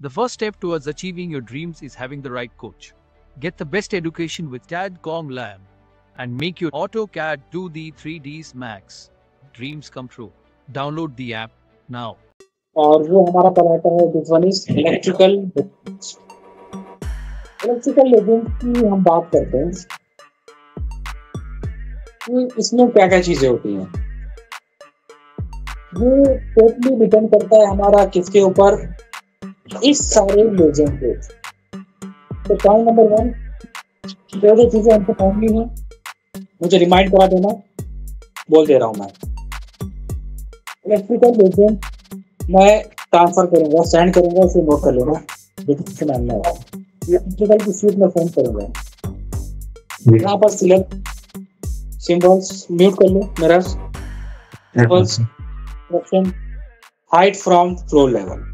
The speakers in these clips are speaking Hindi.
The first step towards achieving your dreams is having the right coach. Get the best education with TAD.com Lab and make your AutoCAD 2D 3Ds Max dreams come true. Download the app now. और वो हमारा कराता है this one is electrical legend की हम बात करते हैं कि इसमें क्या क्या चीजें होती हैं। ये टोटली डिपेंड करता है हमारा किसके ऊपर, इस सारे लेजेंड पे। तो पॉइंट नंबर 1, जो जो चीजें हमको पढ़नी है मुझे रिमाइंड करा देना, बोल दे रहा हूँ मैं। इलेक्ट्रिकल लेजेंड मैं ट्रांसफर करूंगा, सेंड करूंगा, इसे नोट कर लेना। डिस्क्रिप्शन में आना है, इलेक्ट्रिकल की शीट में सेंड करूंगा। यहाँ पर सिलेक्ट सिंबल्स म्यूट कर लो, mirrors symbols option, height from floor level.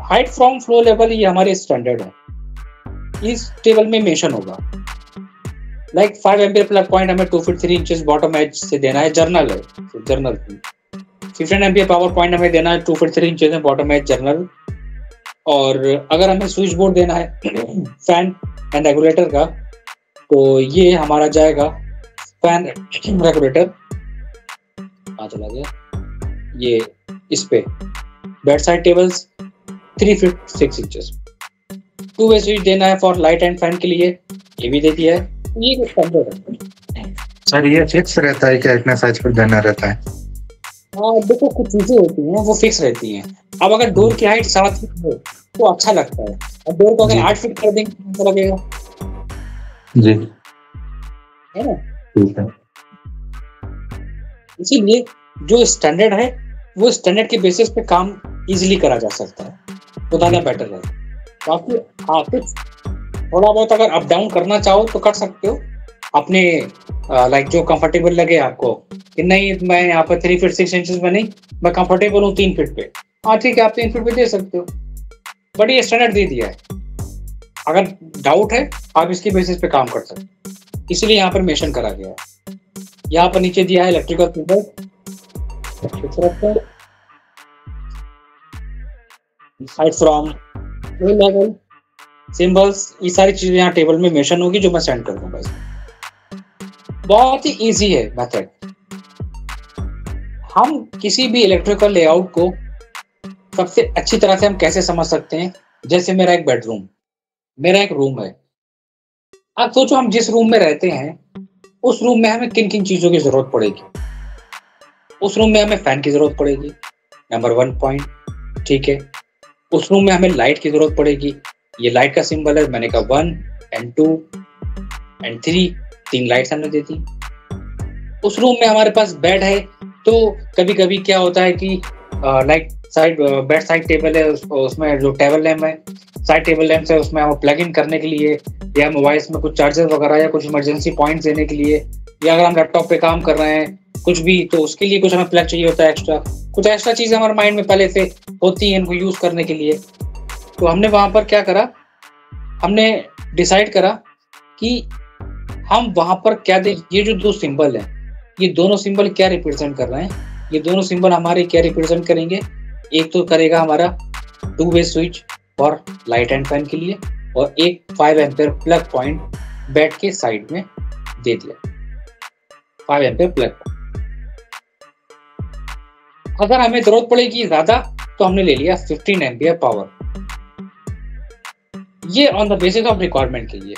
Height from floor level ये हमारे स्टैंडर्ड है, इस टेबल में मेंशन होगा। लाइक 5 एम्पियर प्लग पॉइंट हमें 2 फीट 3 इंचेस बॉटम एज से देना है, जर्नल है, जर्नल। 15 एम्पियर पावर पॉइंट हमें देना है 2 फीट 3 इंचेस में बॉटम एज, जर्नल। और अगर हमें स्विच बोर्ड देना है फैन एंड रेगुलेटर का, तो ये हमारा जाएगा फैन रेगुलेटर। कहाँ चला गया ये, इस पे bed side tables 3 feet 6 inches. 2 वे स्विच देना है फॉर लाइट एंड फैन के लिए, ये भी दे दिया है। ये स्टैंडर्ड है सर। ये फिक्स रहता है क्या, इतने साइज पर देना रहता है? हाँ देखो, कुछ चीजें होती हैं वो फिक्स रहती हैं। अब अगर डोर की हाइट 7 फीट हो तो अच्छा लगता है, अब डोर को अगर 8 फीट कर देंगे तो लगेगा जी, है ना। ठीक है। इसीलिए जो स्टैंडर्ड है वो स्टैंडर्ड के बेसिस पे काम इजीली करा जा सकता है, तो ज़्यादा बेटर है। बाकी हाँ, कुछ थोड़ा बहुत अगर अप डाउन करना चाहो तो कर सकते हो अपने लाइक जो कंफर्टेबल लगे आपको। कि नहीं मैं यहाँ पर 3 फीट 6 इंचेस में नहीं, मैं कंफर्टेबल हूँ 3 फीट पे, हाँ ठीक है, आप 3 फीट पे दे सकते हो, बट ये स्टैंडर्ड दे दिया है। अगर डाउट है आप इसके बेसिस पे काम कर सकते हो, इसीलिए यहाँ पर मेंशन करा गया है। यहाँ पर नीचे दिया है electrical symbol, height from floor level, symbols, ये सारी चीजें यहाँ टेबल में मेंशन होगी जो मैं सेंड कर दूंगा। बहुत ही इजी है मेथड। हम किसी भी इलेक्ट्रिकल लेआउट को सबसे अच्छी तरह से हम कैसे समझ सकते हैं, जैसे मेरा एक बेडरूम, मेरा एक रूम है। अब सोचो हम जिस रूम में रहते हैं उस रूम में हमें किन किन चीजों की जरूरत पड़ेगी। उस रूम में हमें फैन की जरूरत पड़ेगी, नंबर 1 पॉइंट, ठीक है। उस रूम में हमें लाइट की जरूरत पड़ेगी, ये लाइट का सिंबल है, मैंने कहा 1 and 2 and 3, 3 लाइट्स हमने दे दी। उस रूम में हमारे पास बेड है, तो कभी कभी क्या होता है कि like side bed side table है, उसमें जो टेबल लैम्प है, साइड टेबल लैम्प है, उसमें हम प्लग इन करने के लिए, या मोबाइल्स में कुछ चार्जर वगैरह या कुछ इमरजेंसी पॉइंट्स देने के लिए, या अगर हम लैपटॉप पे काम कर रहे हैं कुछ भी, तो उसके लिए कुछ हमें प्लग चाहिए होता है एक्स्ट्रा। कुछ एक्स्ट्रा चीजें हमारे माइंड में पहले से होती हैं इनको यूज करने के लिए। तो हमने वहां पर क्या करा, हमने डिसाइड करा कि हम वहां पर क्या दे। ये जो 2 सिंबल है, ये दोनों सिंबल क्या रिप्रेजेंट कर रहे हैं, ये दोनों सिंबल हमारे क्या रिप्रेजेंट करेंगे। एक तो करेगा हमारा 2 वे switch for light and fan के लिए, और एक 5 एम्पियर प्लग पॉइंट बेड के साइड में दे दिया, 5 एम्पियर प्लग। अगर हमें जरूरत पड़ेगी ज्यादा तो हमने ले लिया 15 एम्पियर पावर, ये on the basis of requirement के लिए।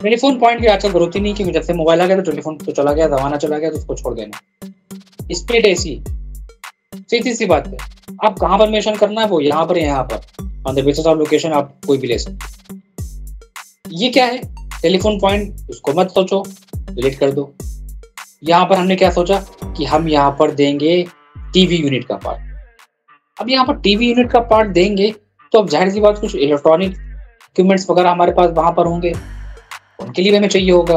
टेलीफोन पॉइंट की आजकल जरूरत ही नहीं, क्योंकि जब से मोबाइल आ गया तो टेलीफोन तो चला गया, जमाना चला गया, तो उसको छोड़ देना। स्प्लिट एसी, सीधी सी बात है, आप कहाँ पर मेंशन करना है वो यहाँ पर, यहाँ पर on the basis of location आप कोई भी ले सकते। ये क्या है, टेलीफोन पॉइंट, उसको मत सोचो, डिलीट कर दो। यहाँ पर हमने क्या सोचा कि हम यहाँ पर देंगे टीवी यूनिट का पार्ट। अब यहाँ पर टीवी यूनिट का पार्ट देंगे तो अब जाहिर सी बात कुछ इलेक्ट्रॉनिक इक्विपमेंट्स वगैरह हमारे पास वहां पर होंगे, उनके लिए भी हमें चाहिए होगा।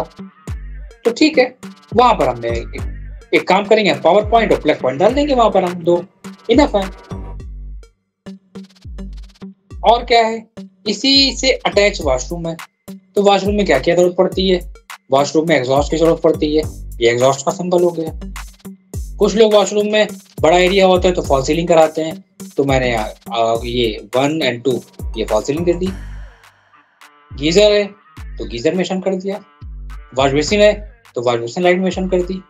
तो ठीक है, वहां पर हमने एक काम करेंगे, पावर पॉइंट और प्लग पॉइंट डाल देंगे वहां पर, हम 2 इनफ है। और क्या है, इसी से अटैच वॉशरूम है, तो वॉशरूम में क्या क्या जरूरत पड़ती है, वॉशरूम में एग्जॉस्ट की जरूरत पड़ती है, ये एग्जॉस्ट का सिंबल हो गया। कुछ लोग वॉशरूम में बड़ा एरिया होता है तो फॉल सीलिंग कराते हैं, तो मैंने ये 1 और 2 ये फॉल सीलिंग दे दी। गीजर है तो गीजर मेंशन कर दिया, वॉश बेसिन है तो वॉश बेसिन लाइट मेंशन कर दी।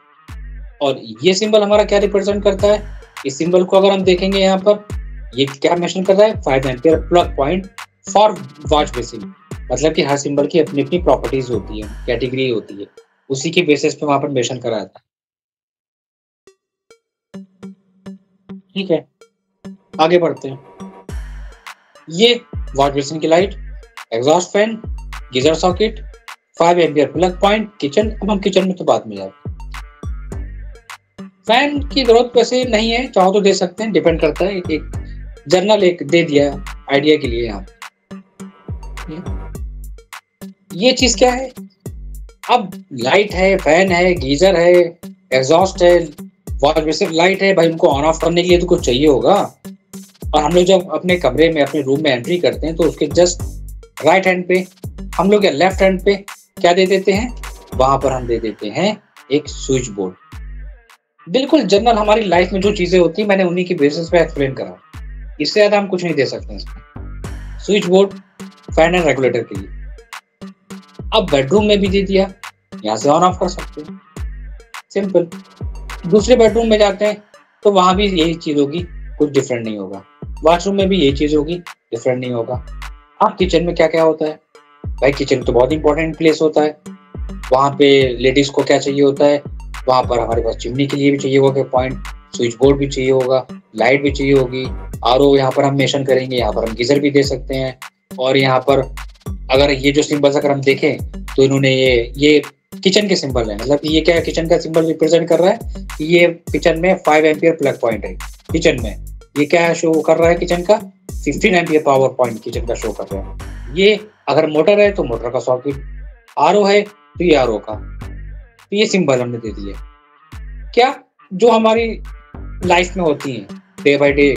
और ये सिंबल हमारा क्या रिप्रेजेंट करता है, इस सिंबल को अगर हम देखेंगे यहाँ पर, ये क्या मेंशन कर रहा है, 5 ampere plug point for wash basin. मतलब कि हर सिंबल की अपनी अपनी प्रॉपर्टीज होती है, कैटेगरी होती है, उसी के बेसिस पे वहां पर मेंशन करा था। ठीक है, आगे बढ़ते हैं। ये वॉश बेसिन की light, exhaust fan, geyser socket, 5 ampere plug point, kitchen. अब हम किचन में तो बाद में जाए। फैन की जरूरत वैसे नहीं है, चाहो तो दे सकते हैं, डिपेंड करता है। एक जर्नल एक दे दिया आइडिया के लिए। यहाँ ये चीज क्या है, अब लाइट है, फैन है, गीजर है, एग्जॉस्ट है, वॉश बेसिन लाइट है, भाई उनको ऑन ऑफ करने के लिए तो कुछ चाहिए होगा। और हम लोग जब अपने कमरे में अपने रूम में एंट्री करते हैं तो उसके जस्ट राइट हैंड पे हम लोग या लेफ्ट हैंड पे क्या दे देते हैं, वहां पर हम दे देते हैं एक स्विच बोर्ड। बिल्कुल जनरल हमारी लाइफ में जो चीजें होती है मैंने उन्हीं की बेसिस पे एक्सप्लेन करा, इससे ज्यादा हम कुछ नहीं दे सकते इसमें। Switch board fan and regulator के लिए। अब बेडरूम में भी दे दिया, यहाँ से ऑन ऑफ कर सकते हैं, सिंपल। दूसरे बेडरूम में जाते हैं तो वहां भी यही चीज होगी, कुछ डिफरेंट नहीं होगा। वॉशरूम में भी यही चीज होगी, डिफरेंट नहीं होगा। अब किचन में क्या क्या होता है, भाई किचन तो बहुत इंपॉर्टेंट प्लेस होता है। वहां पे लेडीज को क्या चाहिए होता है, वहां पर हमारे पास चिमनी के लिए भी चाहिए होगा पॉइंट, स्विच बोर्ड भी चाहिए होगा, लाइट भी चाहिए होगी, आरओ यहाँ पर हम मेंशन करेंगे, यहाँ पर हम गीजर भी दे सकते हैं। और यहाँ पर अगर ये जो सिंबल्स अगर हम देखें तो इन्होंने ये किचन के सिंबल है, मतलब ये क्या किचन का सिंबल रिप्रेजेंट कर रहा है कि ये किचन में 5 एम्पियर प्लग पॉइंट है। किचन में ये क्या शो कर रहा है, किचन का 15 एम्पियर पावर पॉइंट किचन का शो कर रहा है। ये अगर मोटर है तो मोटर का सॉकेट, आरओ है तो ये आरओ का, तो ये सिंबल हमने दे दिए। क्या जो हमारी लाइफ में होती हैं डे बाय डे,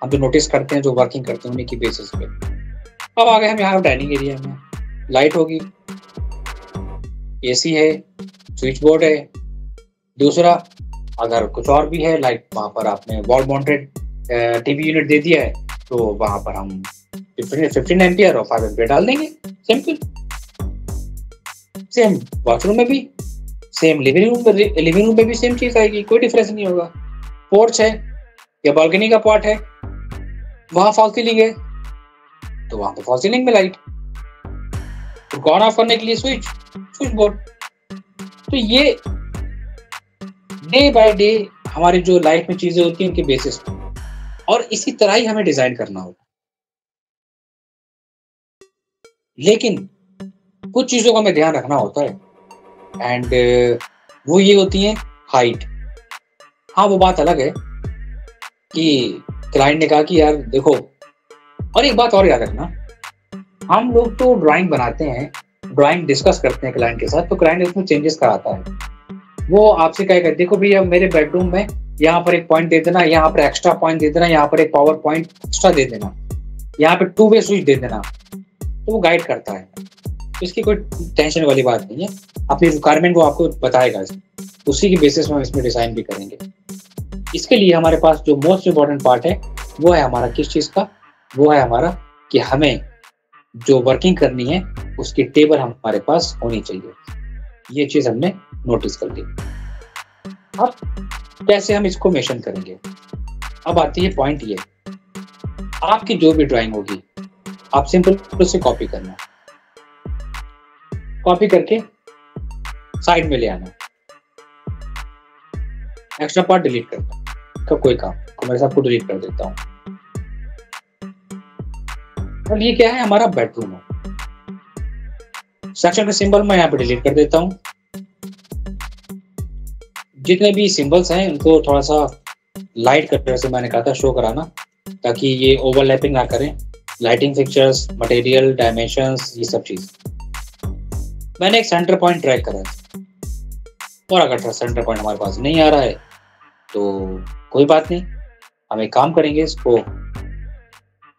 हम जो नोटिस करते हैं, जो वर्किंग करते हैं, उन्हीं की बेसिस पे। अब आ गए हम यहाँ डाइनिंग एरिया में, लाइट होगी, एसी है, स्विच बोर्ड है। दूसरा अगर कुछ और भी है, लाइक वहां पर आपने वॉल माउंटेड टीवी यूनिट दे दिया है तो वहां पर हम 15 एम्पियर और 5 एम्पियर डाल देंगे, सिंपल। सेम वॉशरूम में भी, सेम लिविंग रूम में भी सेम चीज आएगी, कोई डिफरेंस नहीं होगा। पोर्च है या बालकनी का पार्ट है, वहां फॉल सीलिंग है तो वहां पर फॉल सीलिंग में लाइट, तो ऑन ऑफ करने के लिए स्विच बोर्ड। तो ये डे बाय डे हमारी जो लाइफ में चीजें होती हैं उनके बेसिस पे, और इसी तरह ही हमें डिजाइन करना होगा। लेकिन कुछ चीजों का हमें ध्यान रखना होता है, एंड वो ये होती है हाइट। हाँ वो बात अलग है कि क्लाइंट ने कहा कि यार देखो, और एक बात और याद रखना, हम लोग तो ड्राइंग बनाते हैं, ड्राइंग डिस्कस करते हैं क्लाइंट के साथ, तो क्लाइंट उसमें चेंजेस कराता है। वो आपसे क्या कहते, देखो भैया मेरे बेडरूम में यहाँ पर एक पॉइंट दे देना, यहाँ पर एक्स्ट्रा पॉइंट दे देना, यहाँ पर एक पावर पॉइंट एक्स्ट्रा दे देना, यहाँ पे 2 वे स्विच दे देना, तो वो गाइड करता है। तो इसकी कोई टेंशन वाली बात नहीं है, अपनी रिक्वायरमेंट वो आपको बताएगा, उसी के बेसिस में हम इसमें डिजाइन भी करेंगे। इसके लिए हमारे पास जो मोस्ट इम्पोर्टेंट पार्ट है वो है हमारा किस चीज का, वो है हमारा कि हमें जो वर्किंग करनी है उसकी टेबल हमारे पास होनी चाहिए। ये चीज हमने नोटिस कर ली। अब कैसे हम इसको मेंशन करेंगे, अब आती है पॉइंट ये, आपकी जो भी ड्राइंग होगी आप सिंपल उससे कॉपी करना, कॉपी करके साइड में ले आना, एक्स्ट्रा पार्ट डिलीट करना का कोई काम, तो मैं सबको डिलीट कर देता हूँ। और ये क्या है, हमारा बेडरूम है, सेक्शन का सिंबल मैं यहाँ पे डिलीट कर देता हूँ। जितने भी सिंबल्स हैं उनको थोड़ा सा लाइट कलर से मैंने कहा था शो कराना, ताकि ये ओवरलैपिंग ना करें। लाइटिंग फिक्चर्स, मटेरियल, डायमेंशंस, ये सब चीज मैंने एक सेंटर पॉइंट ट्रैक करा है। और अगर सेंटर पॉइंट हमारे पास नहीं आ रहा है तो कोई बात नहीं, हम एक काम करेंगे, इसको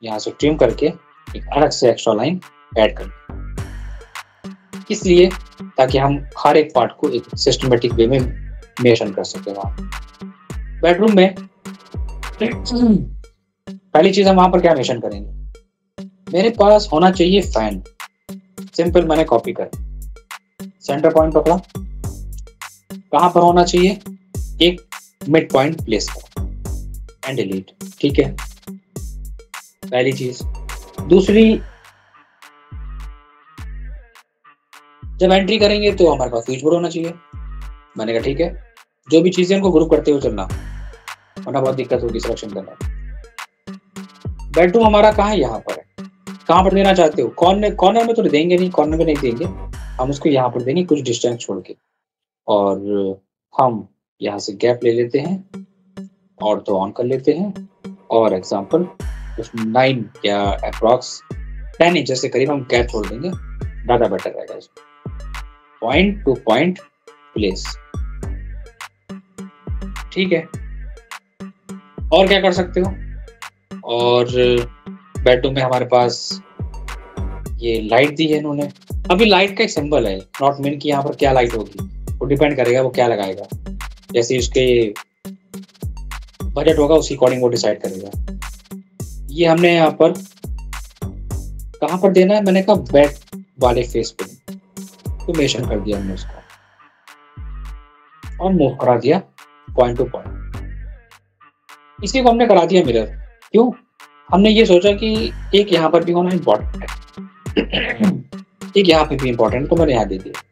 यहाँ से ट्रिम करके एक अलग से एक्स्ट्रा लाइन ऐड करेंगे, इसलिए ताकि हम हर एक पार्ट को एक सिस्टमेटिक वे में मेंशन कर सके वहाँ। बेडरूम में पहली चीज हम वहां पर क्या मेंशन करेंगे, मेरे पास होना चाहिए फैन। सिंपल, मैंने कॉपी कर सेंटर पॉइंट पकड़ा, कहां पर होना चाहिए, एक मिड पॉइंट प्लेस कर एंड डिलीट। ठीक है, पहली चीज। दूसरी, जब एंट्री करेंगे तो हमारे पास स्विच बोर्ड होना चाहिए। मैंने कहा ठीक है, जो भी चीजें उनको ग्रुप करते हुए चलना, वरना बहुत दिक्कत होगी सिलेक्शन करना। बेडरूम हमारा कहाँ है, यहाँ पर है। कहाँ पर देना चाहते हो, कॉर्नर में तो देंगे नहीं, कॉर्नर में नहीं देंगे, हम उसको यहाँ पर देंगे कुछ डिस्टेंस छोड़ के। और हम यहाँ से गैप ले लेते हैं और तो ऑन कर लेते हैं, और एग्जाम्पल 9 या अप्रॉक्स 10 इंचेस से करीब हम गैप छोड़ देंगे, ज़्यादा बेटर रहेगा इसमें। Point two point place. ठीक है, और क्या कर सकते हो। और बेडरूम में हमारे पास ये लाइट दी है इन्होंने। अभी लाइट का एक सिंबल है, नॉट मीन कि यहाँ पर क्या लाइट होगी, वो डिपेंड करेगा वो क्या लगाएगा, जैसे उसके बजट होगा उसी अकॉर्डिंग वो डिसाइड करेगा। ये हमने यहाँ पर कहाँ पर देना है, मैंने कहा बेड वाले फेस पे, तो मेंशन कर दिया हमने उसको और मूव करा दिया पॉइंट टू पॉइंट। इसी को हमने करा दिया मिरर। क्यों, हमने ये सोचा कि एक यहाँ पर भी होना इम्पोर्टेंट है, एक यहाँ पे भी इम्पोर्टेंट, तो मैंने यहाँ दे दिया।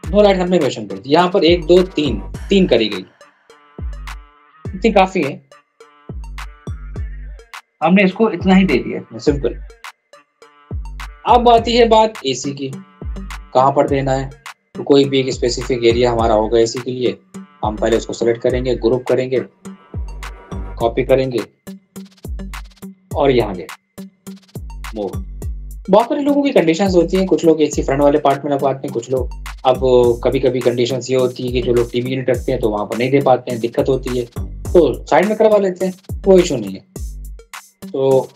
2 लाइट हमने मेंशन कर दी यहाँ पर, 1 2 3 करी गई, इतनी काफी है, हमने इसको इतना ही दे दिया, इतना सिंपल। अब आती है बात एसी की, कहाँ पर देना है। तो कोई भी एक स्पेसिफिक एरिया हमारा होगा एसी के लिए, हम पहले उसको सेलेक्ट करेंगे, ग्रुप करेंगे, कॉपी करेंगे और यहाँ ले मूव। बहुत सारे लोगों की कंडीशंस होती हैं, कुछ लोग एसी फ्रंट वाले पार्ट में लगवाते हैं, कुछ लोग, अब कभी कभी कंडीशंस ये होती है कि जो लोग टीवी यूनिट रखते हैं तो वहां पर नहीं दे पाते हैं, दिक्कत होती है, तो साइड में करवा लेते हैं, वो इशू नहीं है। तो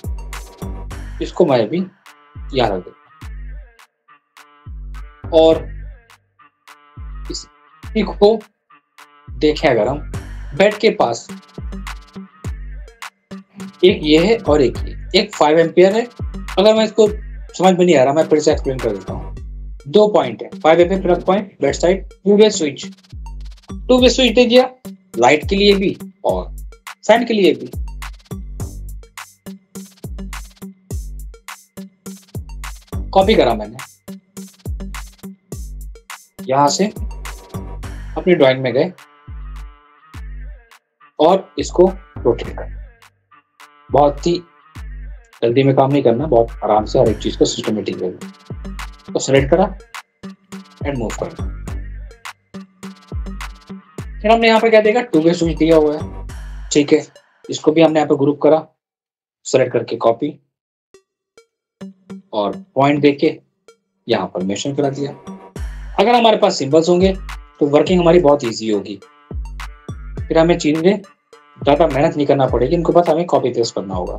इसको मैं भी यहाँ रख देता हूं। और इसी को देखें अगर हम, बेड के पास एक ये है और एक ये, एक 5 एम्पियर है। अगर मैं इसको समझ में नहीं आ रहा, मैं फिर से एक्सप्लेन कर देता हूँ। 2 पॉइंट है, 5 ampere plug point, bed side, 2-वे स्विच, 2-वे स्विच दे दिया, लाइट के लिए भी और फैन के लिए भी। कॉपी करा मैंने, यहां से अपनी ड्राइंग में गए और इसको रोटेट कर। बहुत ही जल्दी में काम नहीं करना, बहुत आराम से हर एक चीज को सिस्टमेटिक वे में। तो सेलेक्ट करा एंड मूव कर। फिर हमने यहाँ पे क्या देखा, 2-वे स्विच दिया हुआ है। ठीक है, इसको भी हमने यहाँ पे ग्रुप करा, सेलेक्ट करके कॉपी और पॉइंट देके यहाँ पर मेंशन करा दिया। अगर हमारे पास सिंबल्स होंगे तो वर्किंग हमारी बहुत इजी होगी, फिर हमें चीजें ज़्यादा मेहनत नहीं करना पड़ेगी, इनको बस हमें कॉपी पेस्ट करना होगा,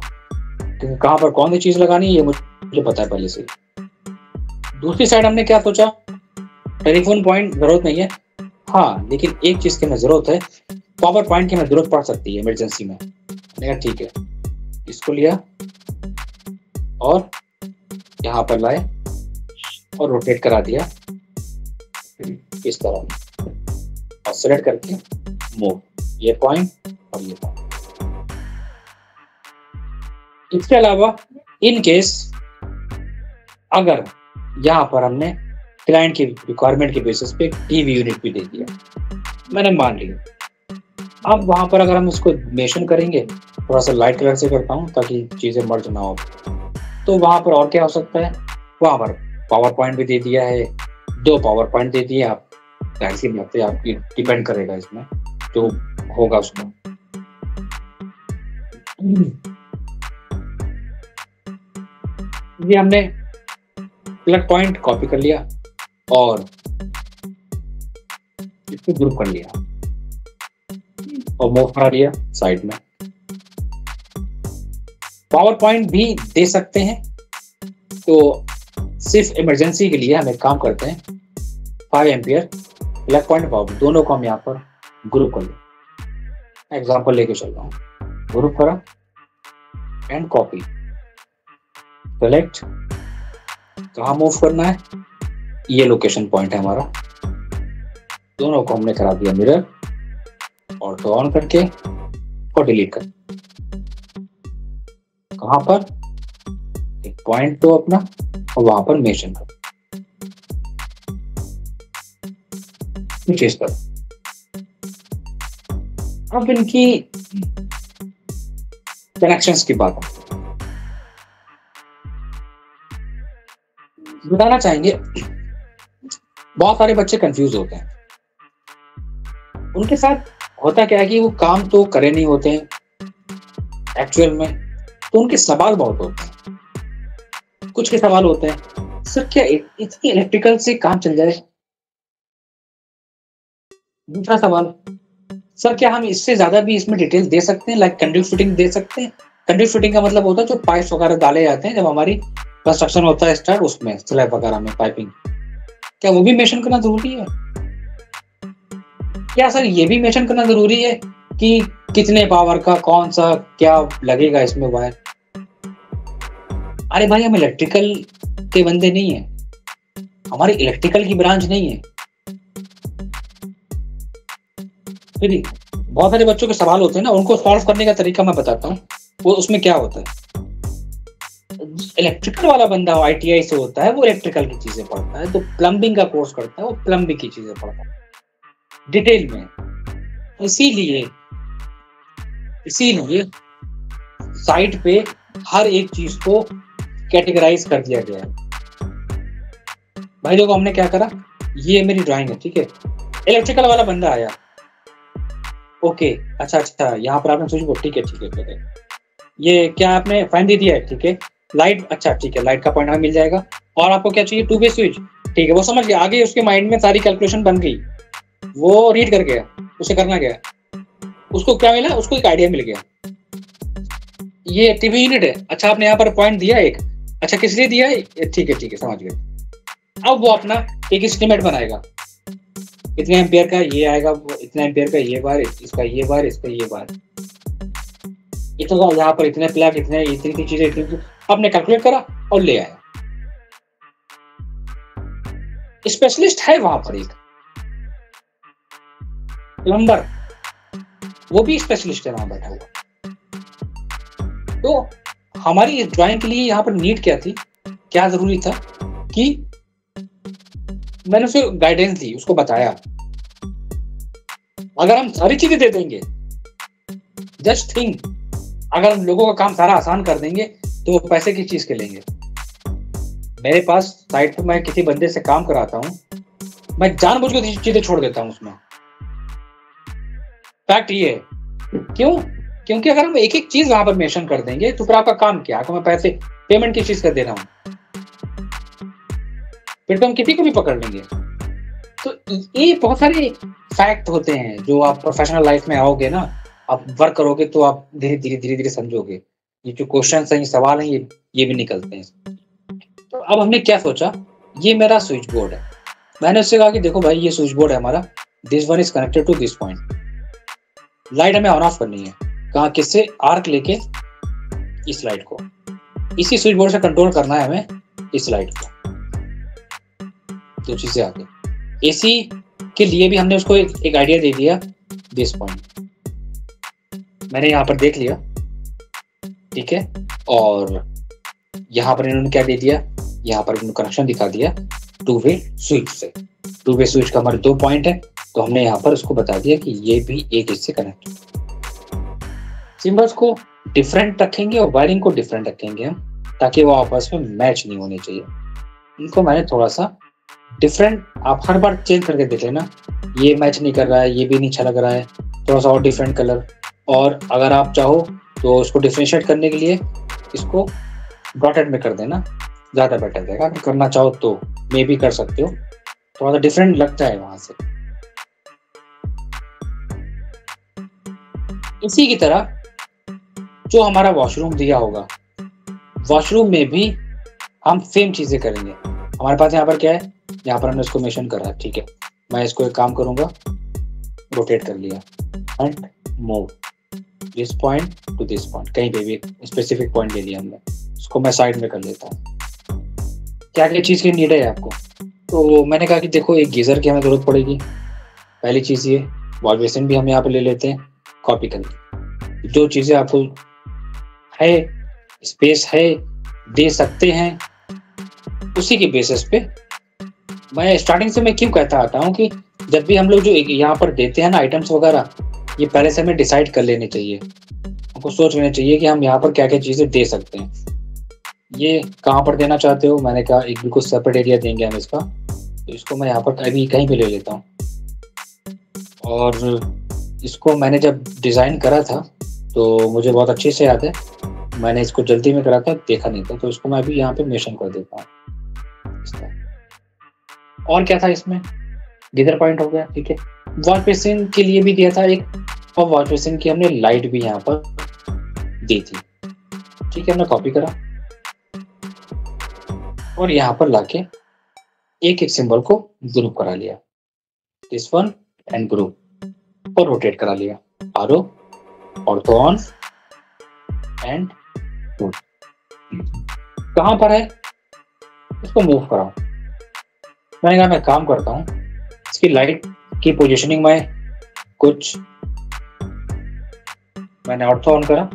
क्योंकि कहाँ पर कौन सी चीज़ लगानी है ये मुझे पता है पहले से। दूसरी साइड हमने क्या सोचा, टेलीफोन पॉइंट जरूरत नहीं है, हाँ लेकिन एक चीज़ की हमें ज़रूरत है, पावर पॉइंट की हमें ज़रूरत पड़ सकती है इमरजेंसी में। मैंने कहा ठीक है, इसको लिया और यहाँ पर लाए और रोटेट करा दिया इस तरह और सेलेक्ट करके मूव, ये पॉइंट और ये पॉइंट। इसके अलावा इन केस अगर यहाँ पर हमने क्लाइंट की रिक्वायरमेंट के बेसिस पे टीवी यूनिट भी दे दिया, मैंने मान लिया, अब वहां पर अगर हम इसको मेंशन करेंगे, थोड़ा सा लाइट कलर से करता हूँ ताकि चीजें मर्ज ना हो, तो वहां पर और क्या हो सकता है, वहां पर पावर पॉइंट भी दे दिया है, 2 पावर पॉइंट दे दिए। आप ऐसी बात है, आपकी डिपेंड करेगा इसमें जो होगा उसको। ये हमने प्लग पॉइंट कॉपी कर लिया और इसको ग्रुप कर लिया और मूव करा लिया साइड में। पावर पॉइंट भी दे सकते हैं, तो सिर्फ इमरजेंसी के लिए हम एक काम करते हैं, 5 एम्पियर प्लग पॉइंट पावर दोनों को हम यहाँ पर ग्रुप कर लें। एग्जाम्पल लेके चल रहा हूँ, ग्रुप करा एंड कॉपी, सेलेक्ट, कहाँ मूव करना है, ये लोकेशन पॉइंट है हमारा, दोनों को हमने करा दिया मिरर, ऑटो ऑन करके और डिलीट कर, कहाँ पर एक पॉइंट तो अपना और वहां पर मेंशन कर, चेज कर। अब इनकी कनेक्शंस की बात बताना चाहेंगे। बहुत सारे बच्चे कंफ्यूज होते हैं, उनके साथ होता क्या है कि वो काम तो करे नहीं होते हैं एक्चुअल में, तो उनके सवाल बहुत होते हैं। कुछ के सवाल होते हैं, सर क्या इतनी इलेक्ट्रिकल से काम चल जाए। दूसरा सवाल, सर क्या हम इससे ज्यादा भी इसमें डिटेल दे सकते हैं, लाइक कंड्यूट फिटिंग दे सकते हैं। कंड्यूट फिटिंग का मतलब होता है जो पाइप्स वगैरह डाले जाते हैं जब हमारी कंस्ट्रक्शन होता है स्टार्ट, उसमें स्लैब वगैरह में पाइपिंग, क्या वो भी मेंशन करना जरूरी है? क्या सर ये भी मेंशन करना जरूरी है कि कितने पावर का कौन सा क्या लगेगा इसमें वायर? अरे भाई हम इलेक्ट्रिकल के बंदे नहीं है, हमारी इलेक्ट्रिकल की ब्रांच नहीं है। फिर बहुत सारे बच्चों के सवाल होते हैं ना, उनको सॉल्व करने का तरीका मैं बताता हूँ। वो उसमें क्या होता है, इलेक्ट्रिकल वाला बंदा ITI से होता है, वो इलेक्ट्रिकल की चीजें पढ़ता है, तो प्लम्बिंग का कोर्स करता है वो प्लम्बिंग की चीजें पढ़ता है डिटेल में। इसीलिए साइट पे हर एक चीज को कैटेगराइज कर दिया गया है। भाई देखो हमने क्या करा, ये मेरी ड्राइंग है, ठीक है। इलेक्ट्रिकल वाला बंदा आया, ओके अच्छा यहाँ पर आपने स्विच बोर्ड, ठीक है, ये क्या आपने फैन दे दिया है, ठीक है। लाइट, अच्छा ठीक है, लाइट का पॉइंट हमें मिल जाएगा। और आपको क्या चाहिए, 2 वे स्विच, ठीक है। वो समझ गया, आगे उसके माइंड में सारी कैलकुलेशन बन गई, वो रीड कर गया, उसे करना क्या, उसको क्या मिला, उसको एक आइडिया मिल गया। ये टीवी यूनिट है, अच्छा आपने यहाँ पर पॉइंट दिया एक, अच्छा किस लिए दिया है, ठीक है समझ गए। अब वो अपना एक एस्टिमेट बनाएगा, इतने एम्पियर का ये आएगा, इतने एम्पियर का ये बार, इसका ये बार, इसका ये बार, इतना यहाँ पर इतने प्लग, इतनी चीजें, आपने कैलकुलेट करा और ले आया। स्पेशलिस्ट है वहां पर एक प्लम्बर, वो भी स्पेशलिस्ट है वहां बैठा हुआ। तो हमारी इस ड्राइंग के लिए यहाँ पर नीड क्या थी, क्या जरूरी था कि मैंने उसे गाइडेंस दी, उसको बताया। अगर हम सारी चीजें दे देंगे, जस्ट थिंक, अगर हम लोगों का काम सारा आसान कर देंगे तो वो पैसे की चीज के लेंगे। मेरे पास साइट पे मैं किसी बंदे से काम कराता हूँ, मैं जानबूझ के चीजें छोड़ देता हूँ उसमें। फैक्ट ये है, क्यों? क्योंकि अगर हम एक एक चीज वहां पर मेंशन कर देंगे तो फिर आपका काम क्या, आपको मैं पैसे पेमेंट की चीज कर दे रहा हूं, फिर तो हम किसी को भी पकड़ लेंगे। तो ये बहुत सारे फैक्ट होते हैं जो आप प्रोफेशनल लाइफ में आओगे ना, आप वर्क करोगे तो आप धीरे धीरे समझोगे। ये जो क्वेश्चन है, ये सवाल है, ये भी निकलते हैं। तो अब हमने क्या सोचा, ये मेरा स्विच बोर्ड है, मैंने उससे कहा कि देखो भाई ये स्विच बोर्ड है हमारा, this one is connected to this point, light हमें ऑन ऑफ करनी है, कहाँ किससे, आर्क लेके इस लाइट को, इसी स्विच बोर्ड से कंट्रोल करना है हमें इस लाइट को। दो चीजें आ गई। एसी के लिए भी हमने उसको एक आइडिया दे दिया, दिस पॉइंट मैंने यहाँ पर देख लिया, ठीक है। और यहाँ पर इन्होंने क्या दे दिया, यहाँ पर इन्होंने कनेक्शन दिखा दिया 2 वे स्विच से। 2 वे स्विच का हमारे 2 पॉइंट है, तो हमने यहाँ पर उसको बता दिया कि ये भी एक इससे कनेक्ट है। सिंबल्स को डिफरेंट रखेंगे और वायरिंग को डिफरेंट रखेंगे हम, ताकि वो आपस में मैच नहीं होने चाहिए। इनको मैंने थोड़ा सा डिफरेंट, आप हर बार चेंज करके देख लेना, ये मैच नहीं कर रहा है, ये भी नहीं अच्छा लग रहा है, थोड़ा सा और डिफरेंट कलर। और अगर आप चाहो तो उसको डिफरेंशिएट करने के लिए इसको डॉटेड में कर देना, ज़्यादा बेटर रहेगा। अगर करना चाहो तो मे भी कर सकते हो, थोड़ा सा डिफरेंट लगता है वहां से। इसी की तरह जो हमारा वॉशरूम दिया होगा, वॉशरूम में भी हम सेम चीजें करेंगे। हमारे पास यहाँ पर क्या है, यहाँ पर हमने इसको मेंशन करा है, ठीक है। मैं इसको एक काम करूंगा, रोटेट कर लिया and move. This point two this point, कहीं पे भी एक स्पेसिफिक पॉइंट ले लिया हमने, उसको मैं साइड में कर लेता हूँ। क्या क्या चीज़ की नीड है आपको? तो मैंने कहा कि देखो एक गीज़र की हमें ज़रूरत पड़ेगी, पहली चीज़ ये। वॉश बेसिन भी हम यहाँ पे ले लेते हैं, कॉपी करके। जो चीज़ें आपको है, स्पेस है, दे सकते हैं, उसी के बेसिस पे मैं स्टार्टिंग से मैं क्यों कहता आता हूँ कि जब भी हम लोग जो यहाँ पर देते हैं ना आइटम्स वगैरह, ये पहले से हमें डिसाइड कर लेने चाहिए, हमको सोच लेना चाहिए कि हम यहाँ पर क्या क्या चीज़ें दे सकते हैं। ये कहाँ पर देना चाहते हो? मैंने कहा एक बिल्कुल सेपरेट एरिया देंगे हम इसका, तो इसको मैं यहाँ पर अभी कहीं भी ले लेता हूँ। और इसको मैंने जब डिज़ाइन करा था तो मुझे बहुत अच्छे से याद है, मैंने इसको जल्दी में करा था, देखा नहीं था, तो इसको मैं अभी यहाँ पे मेंशन कर देता हूँ। और क्या था इसमें? गीजर पॉइंट हो गया, ठीक है। वॉश बेसिन के लिए भी दिया था एक, और वॉश बेसिन की हमने लाइट भी यहाँ पर दी थी, ठीक है। हमने कॉपी करा और यहाँ पर लाके एक एक सिंबल को ग्रुप करा लिया, दिस वन एंड ग्रुप, और रोटेट करा लिया, आरो, ऑर्थो ऑन एंड मूव। कहाँ पर है? इसको मूव कराओ। मैंने कहा मैं काम करता हूँ, इसकी लाइट की पोजीशनिंग में कुछ मैंने ऑर्थो ऑन करा,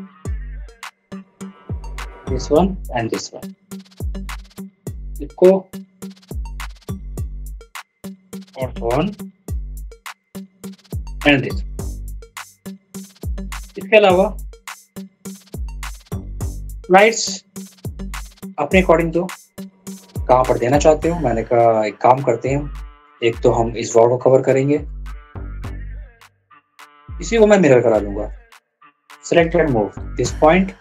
this one and this one, इसको ऑर्थो ऑन एंड दिस। इसके अलावा लाइट्स अपने अकॉर्डिंग दो, कहाँ पर देना चाहते हो। मैंने कहा एक काम करते हैं, एक तो हम इस वॉल को कवर करेंगे, इसी को मैं मिरर करा दूंगा। Select and move this point,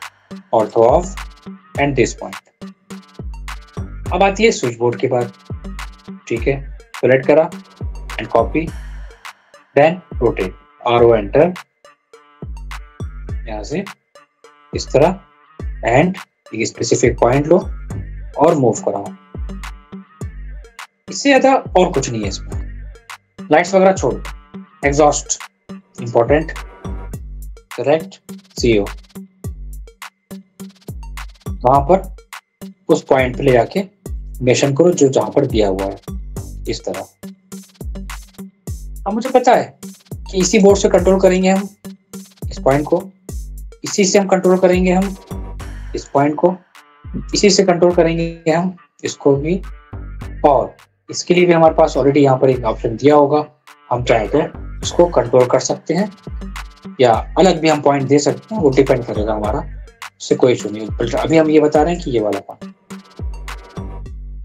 ortho of and this point. अब आती है स्विच बोर्ड के बाद, ठीक है। सेलेक्ट करा एंड कॉपी, देन रोटेट, आरो एंटर, यहां से इस तरह, एंड एक स्पेसिफिक पॉइंट लो और मूव कराओ। इससे ज्यादा और कुछ नहीं है इसमें। लाइट्स वगैरह छोड़ो, एग्जॉस्ट इंपॉर्टेंट, करेक्ट, सीओ, वहां पर उस पॉइंट पे ले जाके मेंशन करो जो जहां पर दिया हुआ है, इस तरह। अब मुझे पता है कि इसी बोर्ड से कंट्रोल करेंगे हम इस पॉइंट को, इसी से हम कंट्रोल करेंगे हम इस पॉइंट को, इसी से कंट्रोल करेंगे हम इसको भी, और इसके लिए भी हमारे पास ऑलरेडी यहाँ पर एक ऑप्शन दिया होगा, हम चाहे तो इसको कंट्रोल कर सकते हैं या अलग भी हम पॉइंट दे सकते हैं, वो डिपेंड करेगा हमारा, उससे कोई इशू नहीं। अभी हम ये बता रहे हैं कि ये वाला पॉइंट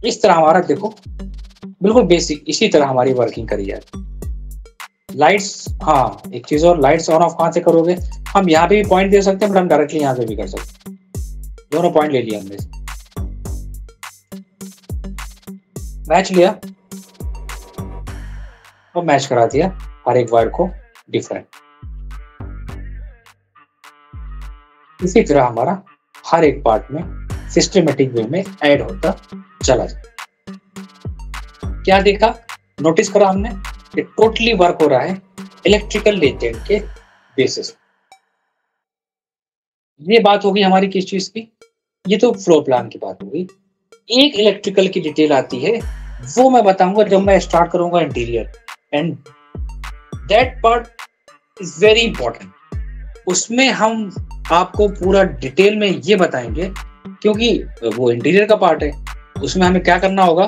इस तरह हमारा, देखो बिल्कुल बेसिक, इसी तरह हमारी वर्किंग करी जाए। लाइट्स, हाँ एक चीज और, लाइट्स ऑन ऑफ कहाँ से करोगे? हम यहाँ पे भी पॉइंट दे सकते हैं, बट हम डायरेक्टली यहाँ से भी कर सकते हैं। दोनों पॉइंट ले लिया हमने, मैच लिया और मैच करा दिया हर एक वायर को डिफरेंट। इसी तरह हमारा हर एक पार्ट में सिस्टमेटिक वे में ऐड होता चला जाए। क्या देखा, नोटिस करा हमने कि टोटली वर्क हो रहा है इलेक्ट्रिकल लेजेंड के बेसिस। ये बात होगी हमारी किस चीज की? ये तो फ्लोर प्लान की बात होगी। एक इलेक्ट्रिकल की डिटेल आती है, वो मैं बताऊंगा जब मैं स्टार्ट करूंगा interior, and that part is very important. उसमें हम आपको पूरा डिटेल में ये बताएंगे, क्योंकि वो इंटीरियर का पार्ट है। उसमें हमें क्या करना होगा,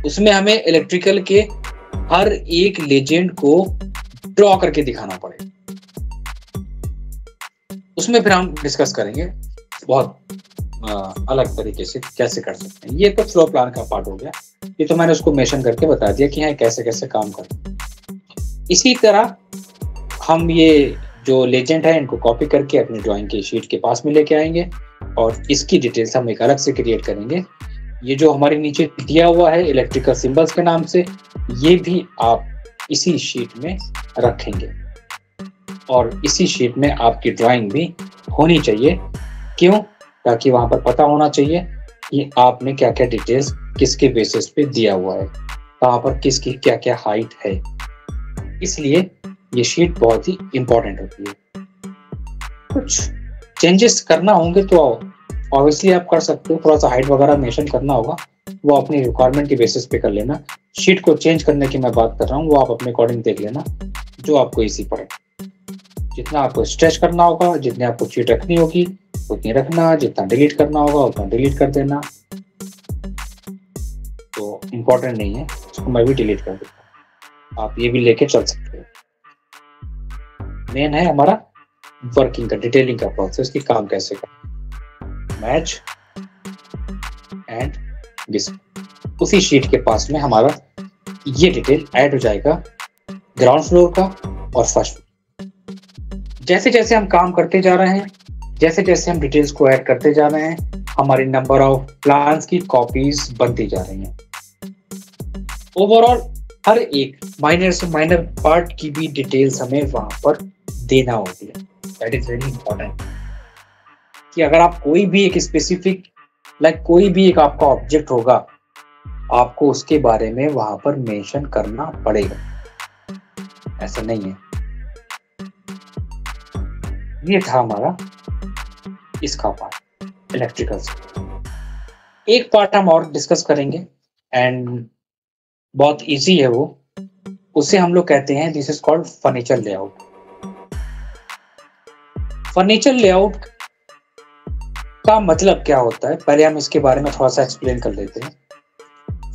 उसमें हमें इलेक्ट्रिकल के हर एक लेजेंड को ड्रॉ करके दिखाना पड़ेगा। उसमें फिर हम डिस्कस करेंगे बहुत अलग तरीके से कैसे कर सकते हैं। ये तो फ्लोर प्लान का पार्ट हो गया, ये तो मैंने उसको मेंशन करके बता दिया कि हाँ कैसे कैसे काम करते हैं। इसी तरह हम ये जो लेजेंड है इनको कॉपी करके अपने ड्राइंग की शीट के पास में लेके आएंगे, और इसकी डिटेल्स हम एक अलग से क्रिएट करेंगे। ये जो हमारे नीचे दिया हुआ है इलेक्ट्रिकल सिंबल्स के नाम से, ये भी आप इसी शीट में रखेंगे, और इसी शीट में आपकी ड्राइंग भी होनी चाहिए। क्यों? ताकि वहां पर पता होना चाहिए कि आपने क्या क्या डिटेल्स किसके बेसिस पे दिया हुआ है, कहाँ पर किसकी क्या क्या हाइट है। इसलिए ये शीट बहुत ही इंपॉर्टेंट होती है। कुछ चेंजेस करना होंगे तो ऑब्वियसली आप कर सकते हो, थोड़ा सा हाइट वगैरह मेंशन करना होगा, वो अपनी रिक्वायरमेंट की बेसिस पे कर लेना। शीट को चेंज करने की मैं बात कर रहा हूँ, वो आप अपने अकॉर्डिंग देख लेना, जो आपको इजी पड़े। जितना आपको स्ट्रेच करना होगा, जितनी आपको शीट रखनी होगी उतनी रखना, जितना डिलीट करना होगा उतना डिलीट कर देना। तो इम्पोर्टेंट नहीं है, इसको मैं भी डिलीट कर देता हूँ, आप ये भी लेके चल सकते हो। मेन है हमारा वर्किंग का, डिटेलिंग का प्रोसेस कि काम कैसे करना। मैच एंड दिस, उसी शीट के पास में हमारा ये डिटेल ऐड हो जाएगा, ग्राउंड फ्लोर का और फर्स्ट। जैसे जैसे हम काम करते जा रहे हैं, जैसे जैसे हम डिटेल्स को ऐड करते जा रहे हैं, हमारी नंबर ऑफ प्लान्स की कॉपीज बनती जा रही हैं। ओवरऑल हर एक माइनर से माइनर पार्ट की भी डिटेल्स हमें वहां पर देना होती है। दैट इज वेरी इंपॉर्टेंट कि अगर आप कोई भी एक स्पेसिफिक कोई भी एक आपका ऑब्जेक्ट होगा, आपको उसके बारे में वहां पर मेंशन करना पड़ेगा, ऐसा नहीं है। ये था हमारा इसका पार्ट, इलेक्ट्रिकल से। एक पार्ट हम और डिस्कस करेंगे एंड बहुत इजी है वो, उसे हम लोग कहते हैं this is called furniture layout. Furniture layout का मतलब क्या होता है, पहले हम इसके बारे में थोड़ा सा एक्सप्लेन कर लेते हैं।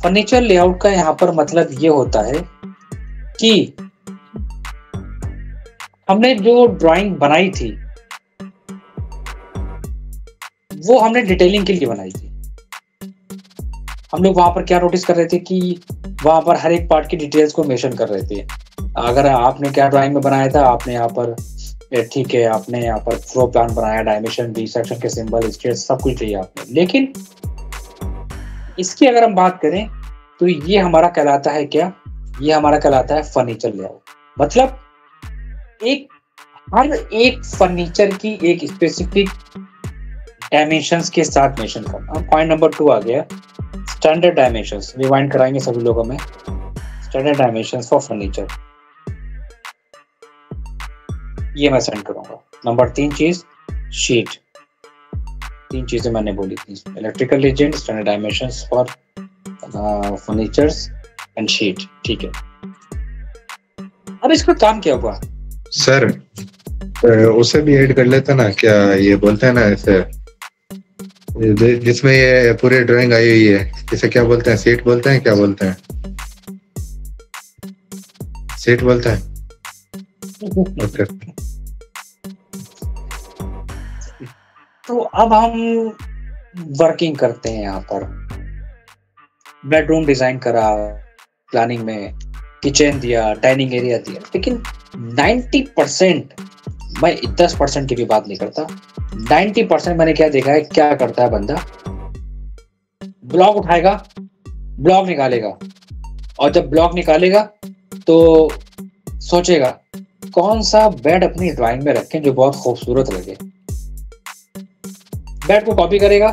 फर्नीचर लेआउट का यहाँ पर मतलब ये होता है कि हमने जो ड्राइंग बनाई थी वो हमने डिटेलिंग के लिए बनाई थी। हम लोग वहां पर क्या नोटिस कर रहे थे कि वहां पर हर एक पार्ट की डिटेल्स को मेंशन कर रहे थे। अगर आपने क्या ड्राइंग में बनाया था, आपने यहाँ पर ठीक है, आपने यहाँ पर फ्लोर प्लान बनाया, डायमेंशन, बी सेक्शन के सिंबल, स्टेट सब कुछ लिया आपने, लेकिन इसकी अगर हम बात करें तो ये हमारा कहलाता है क्या, ये हमारा कहलाता है फर्नीचर लेआउट। मतलब हर एक फर्नीचर की एक स्पेसिफिक डायमेंशंस के साथ मेंशन करना। पॉइंट नंबर 2 आ गया, स्टैंडर्ड डायमेंशंस। रिवाइंड कराएंगे सभी लोगों में, स्टैंडर्ड डायमेंशंस फॉर फर्नीचर, ये मैं सेंड करूंगा। नंबर 3 चीज शीट, 3 चीजें मैंने बोली थी, electrical legend, standard dimensions for furnitures and sheet. ठीक है, अब इसका काम क्या हुआ सर? उसे भी ऐड कर लेते ना, क्या ये बोलते हैं ना ऐसे, जिसमें ये पूरी ड्राइंग आई हुई है, इसे क्या बोलते हैं, सीट बोलते हैं, क्या बोलते हैं? सीट बोलते हैं। ओके, तो अब हम वर्किंग करते हैं। यहाँ पर बेडरूम डिजाइन करा, प्लानिंग में किचन दिया, डाइनिंग एरिया दिया, लेकिन 90%, मैं 10% की भी बात नहीं करता, 90% मैंने क्या देखा है, क्या करता है बंदा, ब्लॉक उठाएगा, ब्लॉक निकालेगा, और जब ब्लॉक निकालेगा तो सोचेगा कौन सा बेड अपनी ड्राइंग में रखें जो बहुत खूबसूरत लगे। बेड को कॉपी करेगा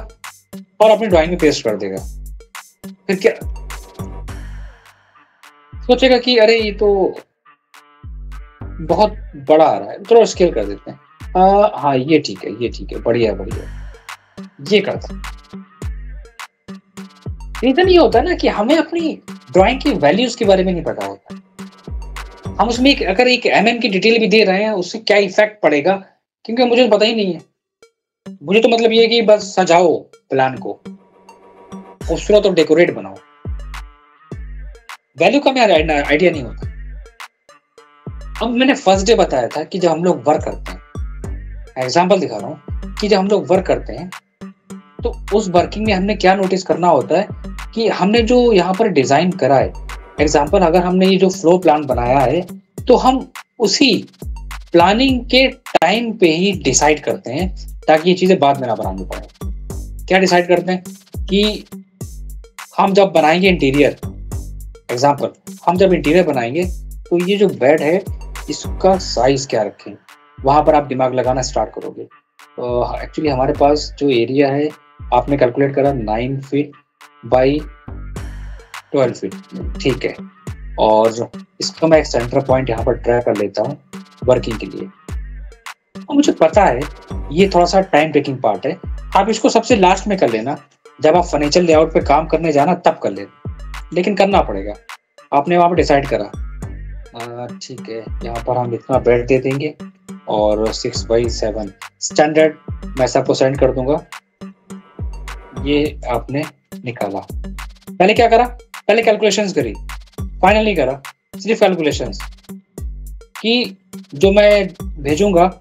और अपनी ड्राइंग में पेस्ट कर देगा। फिर क्या सोचेगा कि अरे ये तो बहुत बड़ा आ रहा है, चलो स्केल कर देते हैं, हाँ ये ठीक है, ये ठीक है, बढ़िया बढ़िया, ये करता। रीजन ये होता है ना कि हमें अपनी ड्राइंग की वैल्यूज के बारे में नहीं पता होता। हम उसमें अगर एक mm की डिटेल भी दे रहे हैं, उससे क्या इफेक्ट पड़ेगा, क्योंकि मुझे तो पता ही नहीं है। मुझे तो मतलब ये है कि बस सजाओ प्लान को, खूबसूरत और डेकोरेट बनाओ, वैल्यू का मेरा आइडिया नहीं होता। अब मैंने फर्स्ट डे बताया था कि जब हम लोग वर्क करते हैं, एग्जाम्पल दिखा रहा हूँ कि जब हम लोग वर्क करते हैं तो उस वर्किंग में हमने क्या नोटिस करना होता है कि हमने जो यहाँ पर डिजाइन करा है, एग्जाम्पल अगर हमने ये जो फ्लो प्लान बनाया है तो हम उसी प्लानिंग के टाइम पे ही डिसाइड करते हैं, ताकि ये चीजें बाद में ना बनानी पड़े। क्या डिसाइड करते हैं कि हम जब बनाएंगे इंटीरियर, एग्जाम्पल हम जब इंटीरियर बनाएंगे तो ये जो बेड है इसका साइज क्या रखें, वहां पर आप दिमाग लगाना स्टार्ट करोगे। एक्चुअली हमारे पास जो एरिया है आपने कैलकुलेट करा 9 फीट बाई 12 फीट, ठीक है, और इसका मैं एक सेंटर पॉइंट यहाँ पर ड्रा कर लेता हूँ वर्किंग के लिए। और मुझे पता है ये थोड़ा सा टाइम टेकिंग पार्ट है, आप इसको सबसे लास्ट में कर लेना, जब आप फर्नीचर लेआउट पे काम करने जाना तब कर लेना, लेकिन करना पड़ेगा, आपने वहाँ पर डिसाइड करा। ठीक है, यहाँ पर हम इतना बेड दे देंगे और 6x7 स्टैंडर्ड मैं सबको सेंड कर दूंगा। ये आपने निकाला। पहले क्या करा, पहले कैलकुलेशंस करी, फाइनल नहीं करा, सिर्फ कैलकुलेशंस कि जो मैं भेजूंगा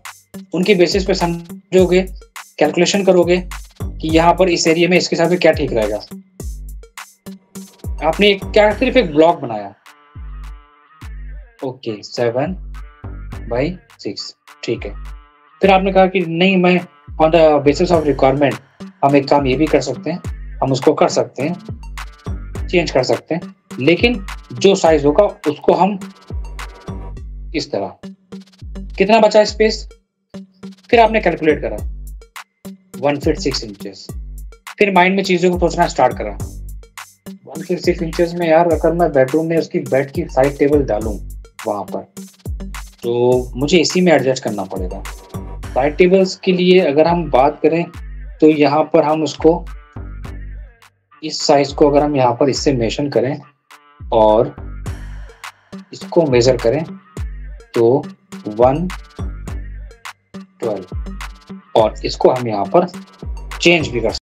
उनकी बेसिस पे समझोगे, कैलकुलेशन करोगे कि यहाँ पर इस एरिया में इसके हिसाब से क्या ठीक रहेगा। आपने क्या सिर्फ एक ब्लॉक बनाया। ओके 7/6 ठीक है। फिर आपने कहा कि नहीं, मैं on the basis of requirement हम एक काम ये भी कर सकते हैं, हम उसको कर सकते हैं, चेंज कर सकते हैं, लेकिन जो साइज होगा उसको हम इस तरह। कितना बचा स्पेस, फिर आपने कैलकुलेट करा 1 फीट 6 इंचेस। फिर माइंड में चीजों को सोचना स्टार्ट करा। 1 फीट 6 इंचेस में यार अगर मैं बेडरूम में उसकी बेड की साइड टेबल डालूं वहां पर, तो मुझे इसी में एडजस्ट करना पड़ेगा। साइड टेबल्स के लिए अगर हम बात करें तो यहाँ पर हम उसको इस साइज को अगर हम यहाँ पर इससे मेजर करें और इसको मेजर करें तो 112 और इसको हम यहाँ पर चेंज भी कर सकते हैं।